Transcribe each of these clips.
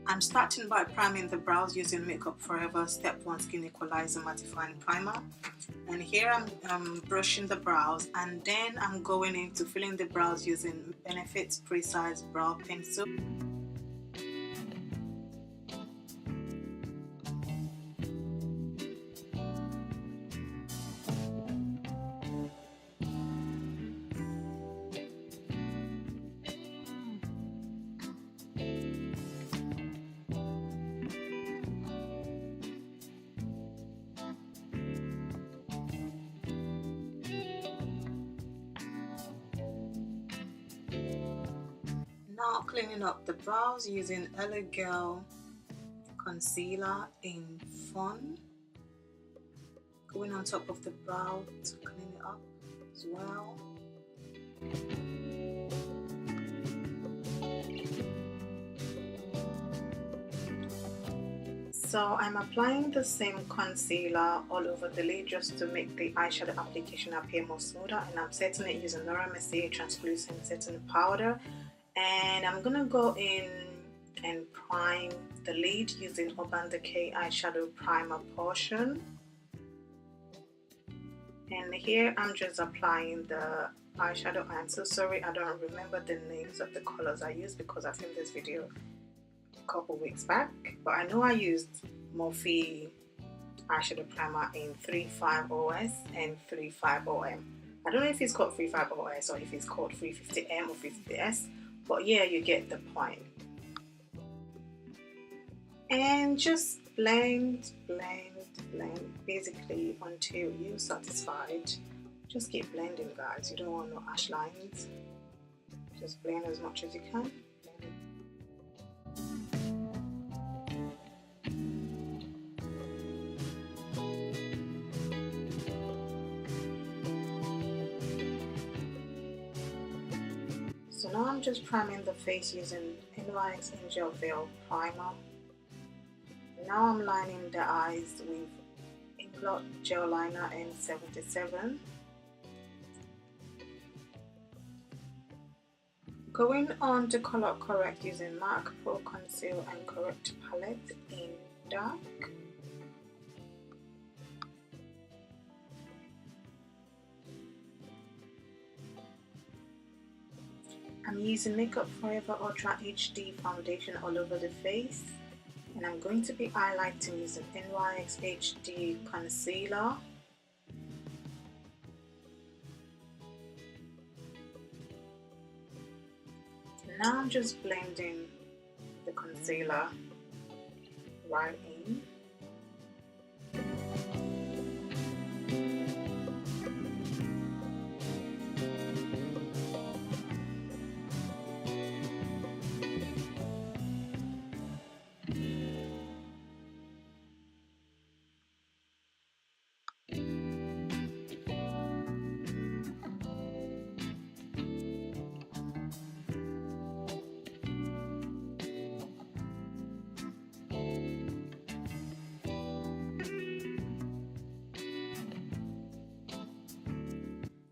I'm starting by priming the brows using Makeup Forever Step 1 Skin Equalizer Mattifying Primer. And here I'm brushing the brows, and then I'm going into filling the brows using Benefit's Precise Brow Pencil. Now cleaning up the brows using LA Girl Concealer in Fun. Going on top of the brow to clean it up as well. So I'm applying the same concealer all over the lid just to make the eyeshadow application appear more smoother, and I'm setting it using Laura Mercier translucent setting powder. And I'm gonna go in and prime the lid using Urban Decay eyeshadow primer portion. And here I'm just applying the eyeshadow. I'm so sorry I don't remember the names of the colors I used because I filmed this video a couple weeks back, but I know I used Morphe eyeshadow primer in 350S and 350M. I don't know if it's called 350S or if it's called 350M or 50S, but yeah, you get the point. And just blend, blend, blend, basically until you're satisfied. Just keep blending, guys. You don't want no harsh lines. Just blend as much as you can. So now I'm just priming the face using NYX Angel Veil Primer. Now I'm lining the eyes with Inglot Gel Liner N77. Going on to color correct using MAC Pro Conceal and Correct Palette in Dark. I'm using Makeup Forever Ultra HD foundation all over the face, and I'm going to be highlighting using NYX HD concealer. Now I'm just blending the concealer right in.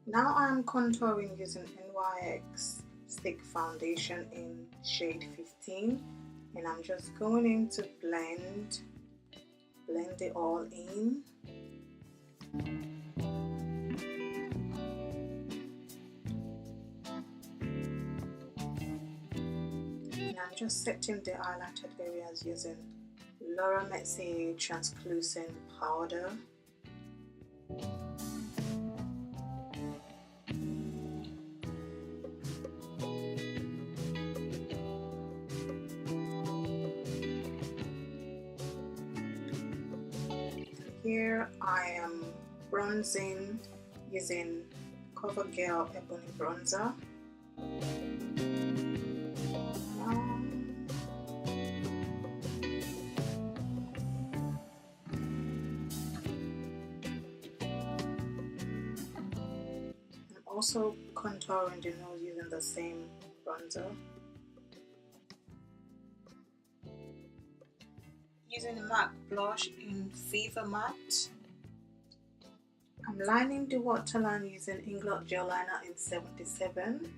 Now I'm contouring using NYX Stick Foundation in shade 15, and I'm just going in to blend it all in. And I'm just setting the highlighted areas using Laura Mercier translucent powder. Here I am bronzing using CoverGirl Ebony Bronzer. I'm also contouring the nose using the same bronzer. Using the MAC blush in Fever Matte. I'm lining the waterline using Inglot Gel Liner in 77.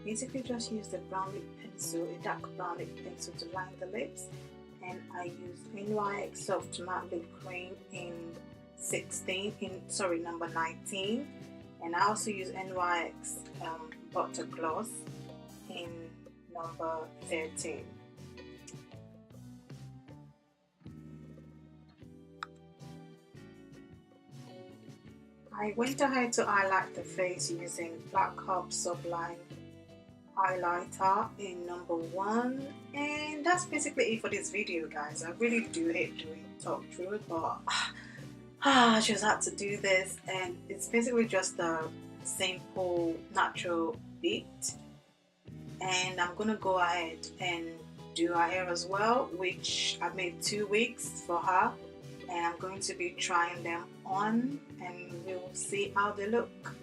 basically just use the brown lip pencil, a dark brown lip pencil to line the lips, and I used NYX Soft Matte Lip Cream in number 19, and I also use NYX Butter Gloss in number 13. I went ahead to highlight the face using Black Hub Sublime highlighter in number 1, and that's basically it for this video, guys. I really do hate doing talk through, but I just had to do this, and it's basically just a simple natural beat, and I'm gonna go ahead and do her hair as well, which I made 2 wigs for her, and I'm going to be trying them on and we'll see how they look.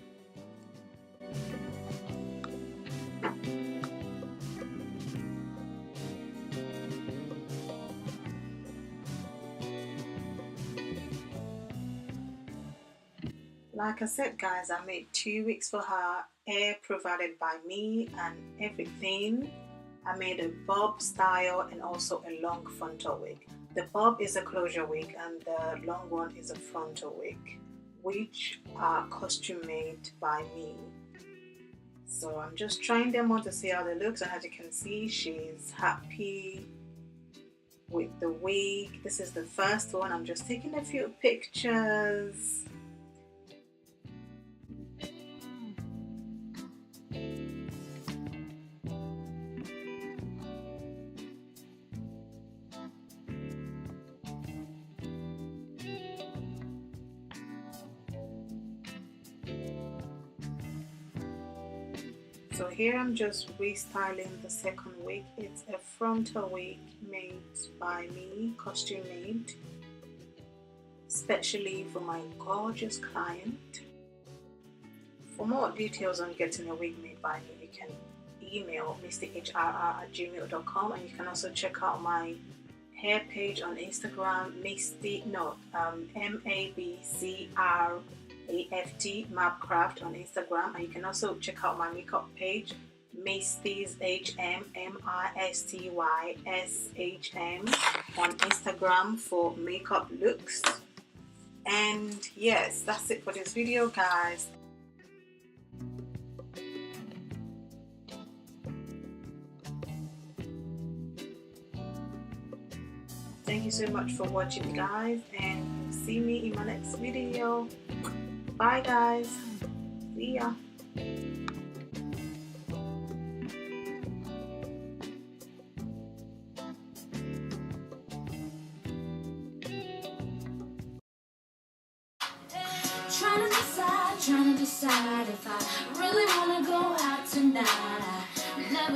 Like I said, guys, I made 2 wigs for her, hair provided by me and everything. I made a bob style and also a long frontal wig. The bob is a closure wig and the long one is a frontal wig, which are costume made by me. So I'm just trying them on to see how they look, and as you can see, she's happy with the wig. This is the first one. I'm just taking a few pictures. So here I'm just restyling the second wig. It's a frontal wig made by me, costume made, especially for my gorgeous client. For more details on getting a wig made by me, you can email mistyhrr@gmail.com, and you can also check out my hair page on Instagram, MabCraft on Instagram, and you can also check out my makeup page, Misty's HM on Instagram for makeup looks. And yes, that's it for this video, guys. Thank you so much for watching, guys, and see me in my next video. Bye, guys. See ya. Trying to decide if I really wanna go out tonight. Never